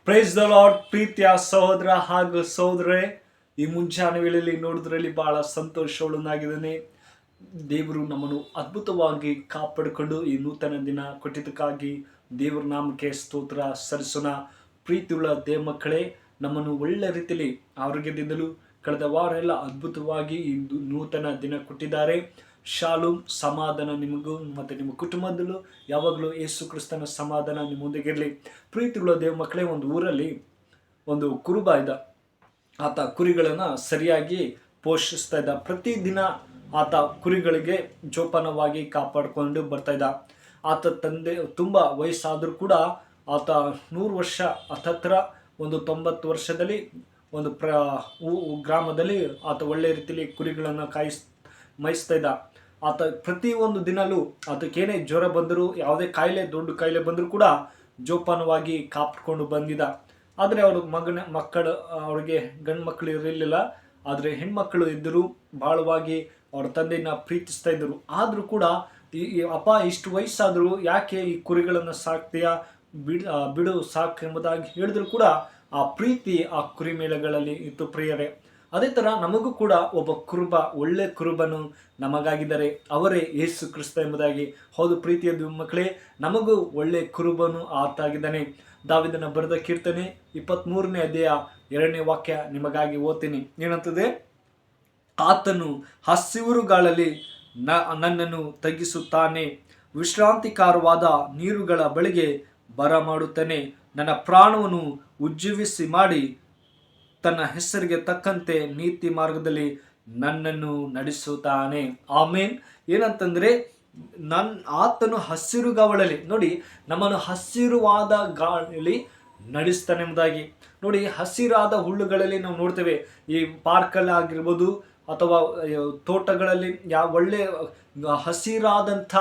Praise the lord. ಪ್ರೀತಿಯ ಸಹೋದರ ಹಾಗೂ ಸಹೋದರೇ, ಈ ಮುಂಜಾನೆ ವೇಳೆಯಲ್ಲಿ ನೋಡಿದ್ರಲ್ಲಿ ಬಹಳ ಸಂತೋಷವುಳ್ಳನಾಗಿದ್ದಾನೆ. ದೇವರು ನಮ್ಮನ್ನು ಅದ್ಭುತವಾಗಿ ಕಾಪಾಡಿಕೊಂಡು ಈ ನೂತನ ದಿನ ಕೊಟ್ಟಿದ್ದಕ್ಕಾಗಿ ದೇವರ ನಾಮಕ್ಕೆ ಸ್ತೋತ್ರ ಸಲ್ಲಿಸೋಣ. ಪ್ರೀತಿಯುಳ್ಳ ದೇವ ಮಕ್ಕಳೇ, ನಮ್ಮನ್ನು ಒಳ್ಳೆ ರೀತಿಯಲ್ಲಿ ಆರೋಗ್ಯದಿಂದಲೂ ಕಳೆದ ವಾರ ಎಲ್ಲ ಅದ್ಭುತವಾಗಿ ಈ ನೂತನ ದಿನ ಕೊಟ್ಟಿದ್ದಾರೆ. ಶಾಲೂಮ್, ಸಮಾಧಾನ ನಿಮಗೂ ಮತ್ತು ನಿಮ್ಮ ಕುಟುಂಬದಲ್ಲೂ ಯಾವಾಗಲೂ ಯೇಸು ಕ್ರಿಸ್ತನ ಸಮಾಧಾನ ನಿಮ್ಮೊಂದಿಗಿರಲಿ. ಪ್ರೀತಿಯುಳ್ಳ ದೇವ ಮಕ್ಕಳೇ, ಒಂದು ಊರಲ್ಲಿ ಒಂದು ಕುರುಬ ಇದ್ದ. ಆತ ಕುರಿಗಳನ್ನು ಸರಿಯಾಗಿ ಪೋಷಿಸ್ತಾ ಇದ್ದ. ಪ್ರತಿದಿನ ಆತ ಕುರಿಗಳಿಗೆ ಜೋಪಾನವಾಗಿ ಕಾಪಾಡಿಕೊಂಡು ಬರ್ತಾ ಇದ್ದ. ಆತ ತಂದೆ ತುಂಬ ವಯಸ್ಸಾದರೂ ಕೂಡ ಆತ 100 ವರ್ಷ ಹತ್ತತ್ರ ಒಂದು 90 ವರ್ಷದಲ್ಲಿ ಒಂದು ಗ್ರಾಮದಲ್ಲಿ ಆತ ಒಳ್ಳೆ ರೀತಿಯಲ್ಲಿ ಕುರಿಗಳನ್ನು ಮೇಯಿಸ್ತಾ ಇದ್ದ. ಆತ ಪ್ರತಿಯೊಂದು ದಿನಲೂ ಅದಕ್ಕೇನೇ ಜ್ವರ ಬಂದರೂ, ಯಾವುದೇ ಕಾಯಿಲೆ, ದೊಡ್ಡ ಕಾಯಿಲೆ ಬಂದರೂ ಕೂಡ ಜೋಪಾನವಾಗಿ ಕಾಪಾಡ್ಕೊಂಡು ಬಂದಿದ್ದ. ಆದರೆ ಮಕ್ಕಳು ಅವ್ರಿಗೆ ಗಂಡು ಮಕ್ಕಳು ಇರಲಿಲ್ಲ, ಆದರೆ ಹೆಣ್ಮಕ್ಕಳು ಇದ್ದರು. ಬಹಳವಾಗಿ ಅವ್ರ ತಂದೆಯನ್ನ ಪ್ರೀತಿಸ್ತಾ ಇದ್ದರು. ಆದರೂ ಕೂಡ ಈ ಅಪ್ಪ ಇಷ್ಟು ವಯಸ್ಸಾದರೂ ಯಾಕೆ ಈ ಕುರಿಗಳನ್ನು ಸಾಕ್ತೀಯಾ, ಬಿಡು ಸಾಕು ಎಂಬುದಾಗಿ ಹೇಳಿದ್ರು ಕೂಡ ಆ ಪ್ರೀತಿ ಆ ಕುರಿ ಮೇಳಗಳಲ್ಲಿ ಇತ್ತು ಪ್ರಿಯರೇ. ಅದೇ ಥರ ನಮಗೂ ಕೂಡ ಒಬ್ಬ ಕುರುಬ, ಒಳ್ಳೆ ಕುರುಬನು ನಮಗಾಗಿದ್ದಾರೆ. ಅವರೇ ಯೇಸು ಕ್ರಿಸ್ತ ಎಂಬುದಾಗಿ. ಹೌದು ಪ್ರೀತಿಯ ಮಕ್ಕಳೇ, ನಮಗೂ ಒಳ್ಳೆ ಕುರುಬನು ಆತಾಗಿದ್ದಾನೆ. ದಾವೀದನ ಬರೆದ ಕೀರ್ತನೆ 23ನೇ ಅಧ್ಯಾಯ 2ನೇ ವಾಕ್ಯ ನಿಮಗಾಗಿ ಓದ್ತೀನಿ. ಏನಂತದೆ? ಆತನು ಹಸಿರುಗಾಳಲ್ಲಿ ನನ್ನನ್ನು ತಗ್ಗಿಸುತ್ತಾನೆ, ವಿಶ್ರಾಂತಿಕಾರವಾದ ನೀರುಗಳ ಬಳಿಗೆ ಬರಮಾಡುತ್ತಾನೆ. ನನ್ನ ಪ್ರಾಣವನ್ನು ಉಜ್ಜೀವಿಸಿ ಮಾಡಿ ತನ್ನ ಹೆಸರಿಗೆ ತಕ್ಕಂತೆ ನೀತಿ ಮಾರ್ಗದಲ್ಲಿ ನನ್ನನ್ನು ನಡೆಸುತ್ತಾನೆ. ಆಮೇನ್. ಏನಂತಂದ್ರೆ, ಆತನು ಹಸಿರುಗಾವಳಲ್ಲಿ, ನೋಡಿ, ನಮ್ಮನ್ನು ಹಸಿರುವಾದ ಗಾಳಿ ನಡೆಸ್ತಾನೆ ಎಂಬುದಾಗಿ. ನೋಡಿ, ಹಸಿರಾದ ಹುಲ್ಲುಗಳಲ್ಲಿ ನಾವು ನೋಡ್ತೇವೆ. ಈ ಪಾರ್ಕಲ್ಲಿ ಆಗಿರ್ಬೋದು ಅಥವಾ ತೋಟಗಳಲ್ಲಿ ಒಳ್ಳೆ ಹಸಿರಾದಂಥ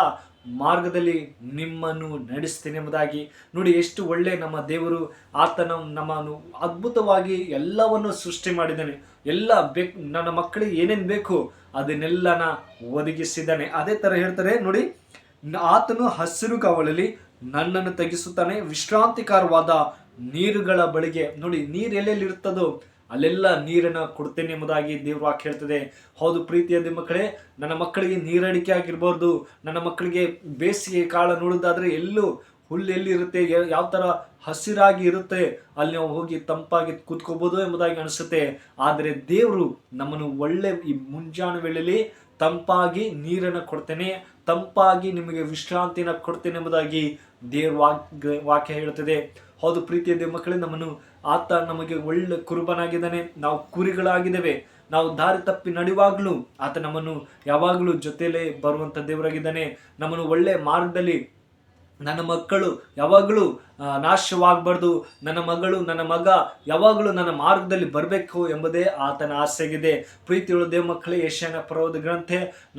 ಮಾರ್ಗದಲ್ಲಿ ನಿಮ್ಮನ್ನು ನಡೆಸ್ತೇನೆ ಎಂಬುದಾಗಿ. ನೋಡಿ, ಎಷ್ಟು ಒಳ್ಳೆ ನಮ್ಮ ದೇವರು. ಆತನ ನಮ್ಮನ್ನು ಅದ್ಭುತವಾಗಿ ಎಲ್ಲವನ್ನು ಸೃಷ್ಟಿ ಮಾಡಿದ್ದಾನೆ. ಎಲ್ಲ ನನ್ನ ಮಕ್ಕಳಿಗೆ ಏನೇನು ಬೇಕು ಅದನ್ನೆಲ್ಲನ ಒದಗಿಸಿದ್ದಾನೆ. ಅದೇ ಥರ ಹೇಳ್ತಾರೆ ನೋಡಿ, ಆತನು ಹಸಿರುಗಾವಳಲ್ಲಿ ನನ್ನನ್ನು ತಗ್ಗಿಸುತ್ತಾನೆ, ವಿಶ್ರಾಂತಿಕಾರವಾದ ನೀರುಗಳ ಬಳಿಗೆ. ನೋಡಿ, ನೀರು ಎಲ್ಲೆಲ್ಲಿ ಇರ್ತದೋ ಅಲ್ಲೆಲ್ಲ ನೀರನ್ನು ಕೊಡ್ತೇನೆ ಎಂಬುದಾಗಿ ದೇವ್ರ ವಾಕ್ಯ ಹೇಳ್ತದೆ. ಹೌದು ಪ್ರೀತಿಯ ಮಕ್ಕಳೇ, ನನ್ನ ಮಕ್ಕಳಿಗೆ ನೀರಡಿಕೆ ಆಗಿರ್ಬಾರ್ದು. ನನ್ನ ಮಕ್ಕಳಿಗೆ ಬೇಸಿಗೆ ಕಾಲ ನೋಡೋದಾದ್ರೆ ಎಲ್ಲೂ ಹುಲ್ಲು ಎಲ್ಲಿ ಇರುತ್ತೆ, ಯಾವ ಥರ ಹಸಿರಾಗಿ ಇರುತ್ತೆ, ಅಲ್ಲಿ ನಾವು ಹೋಗಿ ತಂಪಾಗಿ ಕೂತ್ಕೋಬೋದು ಎಂಬುದಾಗಿ ಅನಿಸುತ್ತೆ. ಆದರೆ ದೇವರು ನಮ್ಮನ್ನು ಒಳ್ಳೆ ಈ ಮುಂಜಾನೆ ವೇಳೆಯಲ್ಲಿ ತಂಪಾಗಿ ನೀರನ್ನು ಕೊಡ್ತೇನೆ, ತಂಪಾಗಿ ನಿಮಗೆ ವಿಶ್ರಾಂತಿನ ಕೊಡ್ತೇನೆ ಎಂಬುದಾಗಿ ದೇವ್ರ ವಾಕ್ಯ ಹೇಳ್ತದೆ. ಹೌದು ಪ್ರೀತಿಯ ದೇವ ಮಕ್ಕಳೇ, ಆತ ನಮಗೆ ಒಳ್ಳೆ ಕುರುಬನಾಗಿದ್ದಾನೆ. ನಾವು ಕುರಿಗಳಾಗಿದ್ದೇವೆ. ನಾವು ದಾರಿ ತಪ್ಪಿ ನಡೆಯುವಾಗಲೂ ಆತ ನಮ್ಮನ್ನು ಯಾವಾಗಲೂ ಜೊತೆಯಲ್ಲೇ ಬರುವಂಥ ದೇವರಾಗಿದ್ದಾನೆ. ನಮ್ಮನ್ನು ಒಳ್ಳೆ ಮಾರ್ಗದಲ್ಲಿ, ನನ್ನ ಮಕ್ಕಳು ಯಾವಾಗಲೂ ನಾಶವಾಗಬಾರ್ದು, ನನ್ನ ಮಗಳು, ನನ್ನ ಮಗ ಯಾವಾಗಲೂ ನನ್ನ ಮಾರ್ಗದಲ್ಲಿ ಬರಬೇಕು ಎಂಬುದೇ ಆತನ ಆಸೆಯಾಗಿದೆ. ಪ್ರೀತಿಯುಳ್ಳ ದೇವ ಮಕ್ಕಳೇ, ಯೆಶಾಯನ ಪ್ರವಾದಿ ಗ್ರಂಥ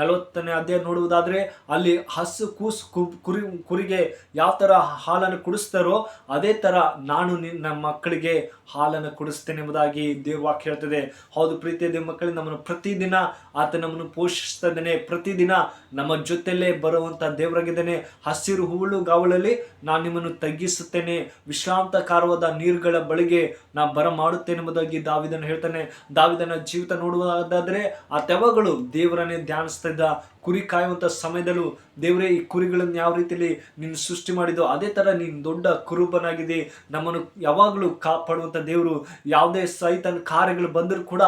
40ನೇ ಅಧ್ಯಾಯ ನೋಡುವುದಾದರೆ ಅಲ್ಲಿ ಹಸು ಕುರಿಗೆ ಯಾವ ಥರ ಹಾಲನ್ನು ಕುಡಿಸ್ತಾರೋ ಅದೇ ಥರ ನಾನು ನಮ್ಮ ಮಕ್ಕಳಿಗೆ ಹಾಲನ್ನು ಕುಡಿಸ್ತೇನೆ ಎಂಬುದಾಗಿ ದೇವ ವಾಕ್ಯ ಹೇಳ್ತದೆ. ಹೌದು ಪ್ರೀತಿಯ ದೇವ ಮಕ್ಕಳೇ, ನಮ್ಮನ್ನು ಪ್ರತಿದಿನ ಆತ ನಮ್ಮನ್ನು ಪೋಷಿಸ್ತಾ ಇದ್ದಾನೆ. ಪ್ರತಿದಿನ ನಮ್ಮ ಜೊತೆಯಲ್ಲೇ ಬರುವಂಥ ದೇವರಾಗಿದ್ದಾನೆ. ಹಸಿರು ಹುಲ್ಲುಗಾವಲಲ್ಲಿ ನಾನು ನಿಮ್ಮನ್ನು ತಗ್ಗಿಸುತ್ತೇನೆ, ವಿಶ್ರಾಂತಕಾರವಾದ ನೀರುಗಳ ಬಳಿಗೆ ನಾ ಬರಮಾಡುತ್ತೇನೆ ಎಂಬುದಾಗಿ ದಾವೀದನು ಹೇಳ್ತಾನೆ. ದಾವೀದನ ಜೀವಿತ ನೋಡುವುದಾದ್ರೆ ಆ ಯಾವಾಗಲೂ ದೇವರನ್ನೇ ಧ್ಯಾನಿಸ್ತಾ ಇದ್ದ. ಕುರಿ ಕಾಯುವಂಥ ಸಮಯದಲ್ಲೂ ದೇವರೇ, ಈ ಕುರಿಗಳನ್ನು ಯಾವ ರೀತಿಯಲ್ಲಿ ನೀನು ಸೃಷ್ಟಿ ಮಾಡಿದೋ ಅದೇ ಥರ ನೀನು ದೊಡ್ಡ ಕುರುಬನಾಗಿದೆ. ನಮ್ಮನ್ನು ಯಾವಾಗಲೂ ಕಾಪಾಡುವಂಥ ದೇವರು. ಯಾವುದೇ ಸೈತನ ಕಾರ್ಯಗಳು ಬಂದರೂ ಕೂಡ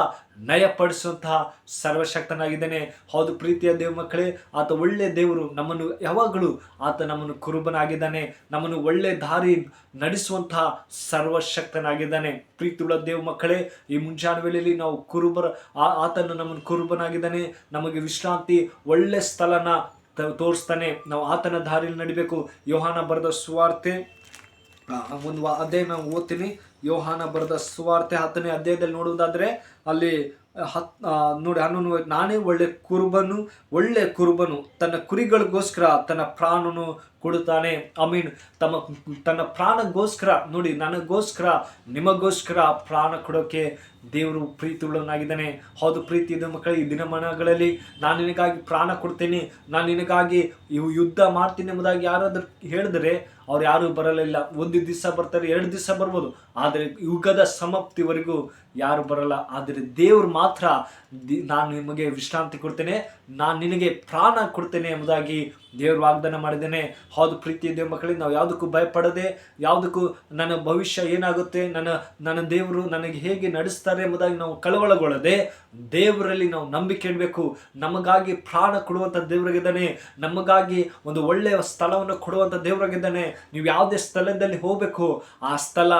ನಯಪಡಿಸುವಂತಹ ಸರ್ವಶಕ್ತನಾಗಿದ್ದಾನೆ. ಹೌದು ಪ್ರೀತಿಯ ದೇವ ಮಕ್ಕಳೇ, ಆತ ಒಳ್ಳೆ ದೇವರು. ನಮ್ಮನ್ನು ಯಾವಾಗಲೂ ಆತ ನಮ್ಮನ್ನು ಕುರುಬನಾಗಿದ್ದಾನೆ. ನಮ್ಮನ್ನು ಒಳ್ಳೆ ದಾರಿ ನಡೆಸುವಂತಹ ಸರ್ವಶಕ್ತನಾಗಿದ್ದಾನೆ. ಪ್ರೀತಿಯುಳ್ಳ ದೇವ ಮಕ್ಕಳೇ, ಈ ಮುಂಜಾನೆ ವೇಳೆಯಲ್ಲಿ ನಾವು ಆತನು ನಮ್ಮನ್ನು ಕುರುಬನಾಗಿದ್ದಾನೆ. ನಮಗೆ ವಿಶ್ರಾಂತಿ, ಒಳ್ಳೆ ಸ್ಥಳನ ತೋರಿಸ್ತಾನೆ. ನಾವು ಆತನ ದಾರಿಯಲ್ಲಿ ನಡಿಬೇಕು. ಯೋಹಾನ ಬರೆದ ಸುವಾರ್ತೆ ಒಂದು ಅಧ್ಯಾಯ ನಾವು ಓದ್ತೀನಿ. ಯೋಹಾನ ಬರೆದ ಸುವಾರ್ತೆ 10ನೇ ಅಧ್ಯಾಯದಲ್ಲಿ ನೋಡುವುದಾದ್ರೆ ಅಲ್ಲಿ ನೋಡಿ 11, ನಾನೇ ಒಳ್ಳೆ ಕುರುಬನು ತನ್ನ ಕುರಿಗಳಿಗೋಸ್ಕರ ತನ್ನ ಪ್ರಾಣನು ಕೊಡುತ್ತಾನೆ. ತನ್ನ ಪ್ರಾಣಗೋಸ್ಕರ, ನೋಡಿ, ನನಗೋಸ್ಕರ, ನಿಮಗೋಸ್ಕರ ಪ್ರಾಣ ಕೊಡೋಕೆ ದೇವರು ಪ್ರೀತಿ ಉಳ್ಳವನಾಗಿದ್ದಾನೆ. ಹೌದು ಪ್ರೀತಿಯ ಮಕ್ಕಳೇ, ಈ ದಿನಮಾನಗಳಲ್ಲಿ ನಾನು ನಿನಗಾಗಿ ಪ್ರಾಣ ಕೊಡ್ತೀನಿ, ನಾನು ನಿನಗಾಗಿ ಯುದ್ಧ ಮಾಡ್ತೀನಿ ಎಂಬುದಾಗಿ ಯಾರಾದರೂ ಹೇಳಿದ್ರೆ ಅವ್ರು ಯಾರೂ ಬರಲಿಲ್ಲ. ಒಂದು ದಿವಸ ಬರ್ತಾರೆ, 2 ದಿವಸ ಬರ್ಬೋದು, ಆದರೆ ಯುಗದ ಸಮಾಪ್ತಿವರೆಗೂ ಯಾರು ಬರಲ್ಲ. ಆದರೆ ದೇವರು ಮಾತ್ರ ನಾನು ನಿಮಗೆ ವಿಶ್ರಾಂತಿ ಕೊಡ್ತೇನೆ, ನಾನು ನಿನಗೆ ಪ್ರಾಣ ಕೊಡ್ತೇನೆ ಎಂಬುದಾಗಿ ದೇವರು ವಾಗ್ದಾನ ಮಾಡಿದ್ದೇನೆ. ಹೌದು ಪ್ರೀತಿಯ ದೇವ ಮಕ್ಕಳಿಗೆ, ನಾವು ಯಾವುದಕ್ಕೂ ಭಯಪಡದೆ, ಯಾವುದಕ್ಕೂ ನನ್ನ ಭವಿಷ್ಯ ಏನಾಗುತ್ತೆ, ನನ್ನ ದೇವರು ನನಗೆ ಹೇಗೆ ನಡೆಸ್ತಾರೆ ಎಂಬುದಾಗಿ ನಾವು ಕಳವಳಗೊಳ್ಳದೆ ದೇವರಲ್ಲಿ ನಾವು ನಂಬಿಕೆ ಇಡಬೇಕು. ನಮಗಾಗಿ ಪ್ರಾಣ ಕೊಡುವಂಥ ದೇವರಾಗಿದ್ದಾನೆ, ನಮಗಾಗಿ ಒಂದು ಒಳ್ಳೆಯ ಸ್ಥಳವನ್ನು ಕೊಡುವಂಥ ದೇವರಾಗಿದ್ದಾನೆ. ನೀವು ಯಾವುದೇ ಸ್ಥಳದಲ್ಲಿ ಹೋಗಬೇಕು, ಆ ಸ್ಥಳ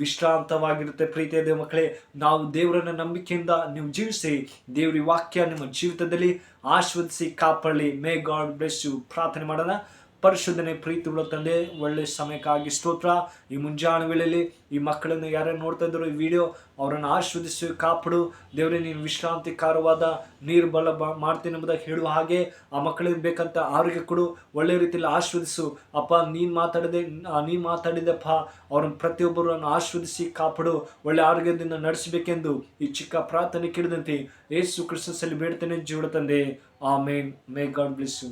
ವಿಶ್ರಾಂತವಾಗಿರುತ್ತೆ. ಪ್ರೀತಿಯ ದೇವ ಮಕ್ಕಳೇ, ನಾವು ದೇವರನ್ನ ನಂಬಿಕೆಯಿಂದ ನೀವು ಜೀವಿಸಿ, ದೇವರ ವಾಕ್ಯ ನಿಮ್ಮ ಜೀವಿತದಲ್ಲಿ ಆಶೀರ್ವದಿಸಿ ಕಾಪಾಡಲಿ. May God bless you. ಪ್ರಾರ್ಥನೆ ಮಾಡೋಣ. ಪರಿಶುದ್ಧನೆ ಪ್ರೀತಿ ಉಳ್ಳ ತಂದೆ, ಒಳ್ಳೆ ಸಮಯಕ್ಕಾಗಿ ಸ್ತೋತ್ರ. ಈ ಮುಂಜಾನೆ ವೇಳೆಯಲ್ಲಿ ಈ ಮಕ್ಕಳನ್ನು ಯಾರು ನೋಡ್ತಾ ಇದ್ರು ಈ ವಿಡಿಯೋ, ಅವರನ್ನು ಆಶೀರ್ವದಿಸಿ ಕಾಪಾಡು ದೇವರೇ. ನೀನು ವಿಶ್ರಾಂತಿಕಾರವಾದ ನೀರು ಬಲ ಮಾಡ್ತೀನಿ ಎಂಬುದಾಗಿ ಹೇಳುವ ಹಾಗೆ ಆ ಮಕ್ಕಳಿಗೆ ಬೇಕಂತ ಆರೋಗ್ಯ ಕೊಡು, ಒಳ್ಳೆ ರೀತಿಯಲ್ಲಿ ಆಶೀರ್ವದಿಸು ಅಪ್ಪ. ನೀನು ಮಾತಾಡಿದಪ್ಪ, ಅವ್ರನ್ನ ಪ್ರತಿಯೊಬ್ಬರನ್ನು ಆಶೀರ್ವದಿಸಿ ಕಾಪಾಡು, ಒಳ್ಳೆ ಆರೋಗ್ಯದಿಂದ ನಡೆಸಬೇಕೆಂದು ಈ ಚಿಕ್ಕ ಪ್ರಾರ್ಥನೆ ಕೇಳಿದಂತೆ ಯೇಸು ಕ್ರಿಸ್ತನಲ್ಲಿ ಬೇಡ್ತೇನೆ ಜೀವನ ತಂದೆ. Amen. May God bless you.